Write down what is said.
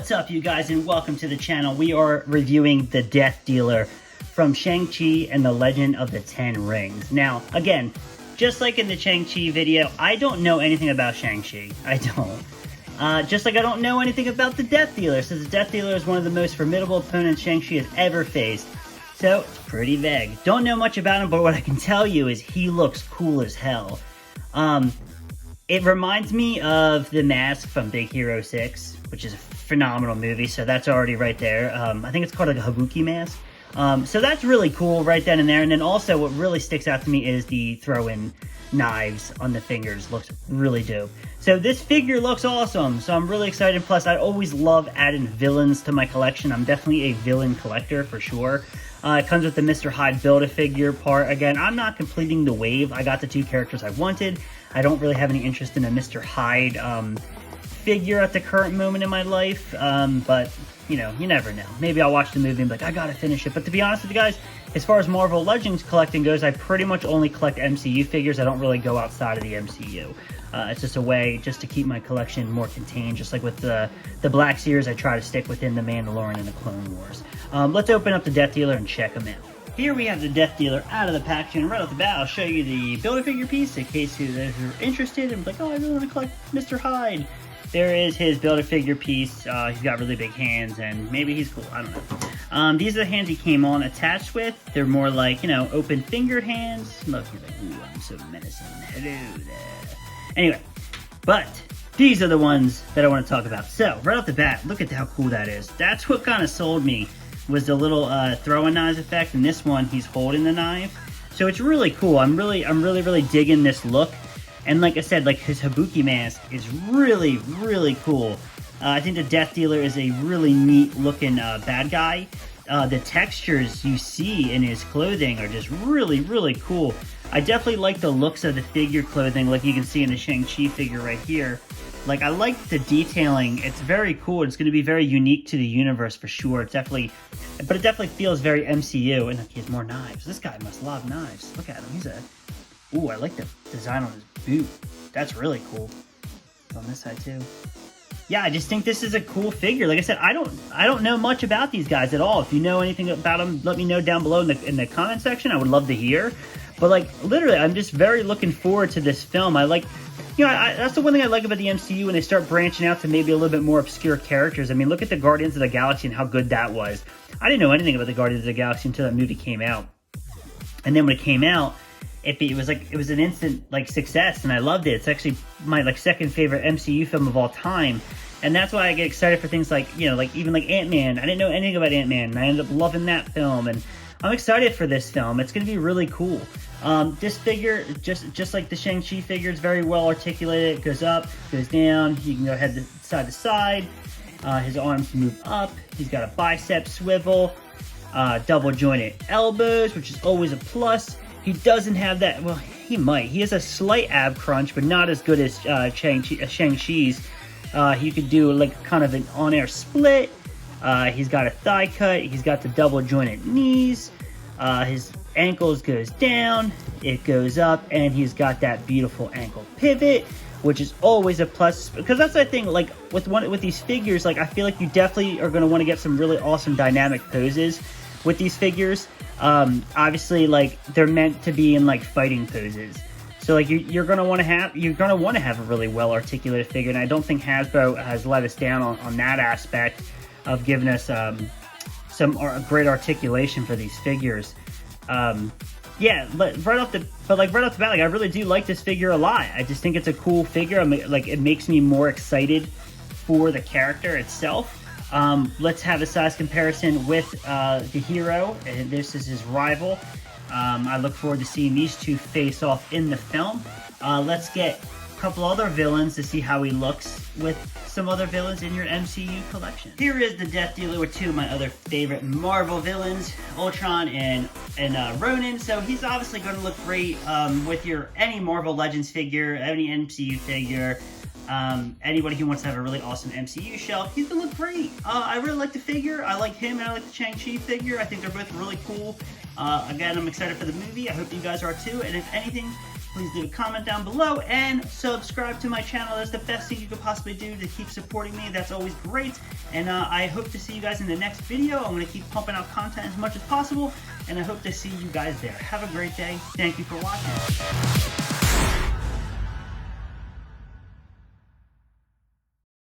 What's up, you guys, and welcome to the channel. We are reviewing the Death Dealer from Shang-Chi and the Legend of the Ten Rings. Now, again, just like in the Shang-Chi video, I don't know anything about Shang-Chi. I don't. Just like I don't know anything about the Death Dealer, since the Death Dealer is one of the most formidable opponents Shang-Chi has ever faced. So, it's pretty vague. Don't know much about him, but what I can tell you is he looks cool as hell. It reminds me of The Mask from Big Hero 6, which is a phenomenal movie, so that's already right there. I think it's called like a Kabuki mask. So that's really cool right then and there. And then also what really sticks out to me is the throw-in knives on the fingers. Looks really dope. So this figure looks awesome, so I'm really excited. Plus, I always love adding villains to my collection. I'm definitely a villain collector for sure. It comes with the Mr. Hyde Build-A-Figure part. Again, I'm not completing the wave. I got the two characters I wanted. I don't really have any interest in a Mr. Hyde figure at the current moment in my life, but you know, you never know. Maybe I'll watch the movie and be like, I gotta finish it. But to be honest with you guys, as far as Marvel Legends collecting goes, I pretty much only collect MCU figures. I don't really go outside of the MCU. It's just a way just to keep my collection more contained. Just like with the Black Series, I try to stick within the Mandalorian and the Clone Wars. Let's open up the Death Dealer and check them out. Here we have the Death Dealer out of the packaging. Right off the bat, I'll show you the Build-A-Figure piece in case you're interested and like, oh, I really want to collect Mr. Hyde. There is his Build-A-Figure piece. He's got really big hands, and maybe he's cool. I don't know. These are the hands he came on attached with. They're more like, you know, open-fingered hands. Look, he's like, ooh, I'm so menacing. Hello there. Anyway, but these are the ones that I want to talk about. So, right off the bat, look at how cool that is. That's what kind of sold me, was the little throwing knives effect. And this one, he's holding the knife. So it's really cool. I'm really digging this look. And like I said, like his Kabuki mask is really, really cool. I think the Death Dealer is a really neat looking bad guy. The textures you see in his clothing are just really, really cool. I definitely like the looks of the figure clothing, like you can see in the Shang-Chi figure right here. Like, I like the detailing. It's very cool. It's going to be very unique to the universe for sure. It's definitely, but it definitely feels very MCU. And look, he has more knives. This guy must love knives. Look at him. He's a, ooh, I like the design on his boot. That's really cool. On this side too. Yeah, I just think this is a cool figure. Like I said, I don't know much about these guys at all. If you know anything about them, let me know down below in the comment section. I would love to hear. But like, literally, I'm just very looking forward to this film. I like, you know, that's the one thing I like about the MCU when they start branching out to maybe a little bit more obscure characters. I mean, look at the Guardians of the Galaxy and how good that was. I didn't know anything about the Guardians of the Galaxy until that movie came out. And then when it came out, it was an instant like success, and I loved it. It's actually my like second favorite MCU film of all time. And that's why I get excited for things like, you know, like even like Ant-Man. I didn't know anything about Ant-Man, and I ended up loving that film. And I'm excited for this film. It's going to be really cool. This figure, just like the Shang-Chi figure, is very well articulated. It goes up, goes down. You can go head to side. His arms move up. He's got a bicep swivel, double jointed elbows, which is always a plus. He doesn't have that. Well, he might. He has a slight ab crunch, but not as good as Shang-Chi's. He could do like kind of an on-air split. He's got a thigh cut. He's got the double jointed knees. His ankles goes down, it goes up, and he's got that beautiful ankle pivot, which is always a plus, because that's the thing, like with these figures, like I feel like you definitely are going to want to get some really awesome dynamic poses with these figures. Obviously, like they're meant to be in like fighting poses, so like you're going to want to have a really well articulated figure, and I don't think Hasbro has let us down on that aspect of giving us some great articulation for these figures. Yeah, right off the bat, like I really do like this figure a lot. I just think it's a cool figure. I mean, like it makes me more excited for the character itself. Let's have a size comparison with the hero, and this is his rival. I look forward to seeing these two face off in the film. Let's get a couple other villains to see how he looks with some other villains in your MCU collection. Here is the Death Dealer with two of my other favorite Marvel villains, Ultron and Ronin. So he's obviously going to look great with any Marvel Legends figure, any MCU figure, anybody who wants to have a really awesome MCU shelf. He's going to look great. I really like the figure. I like him and I like the Shang-Chi figure. I think they're both really cool. Again, I'm excited for the movie. I hope you guys are too. And if anything, please leave a comment down below and subscribe to my channel. That's the best thing you could possibly do to keep supporting me. That's always great. And I hope to see you guys in the next video. I'm going to keep pumping out content as much as possible, and I hope to see you guys there. Have a great day. Thank you for watching.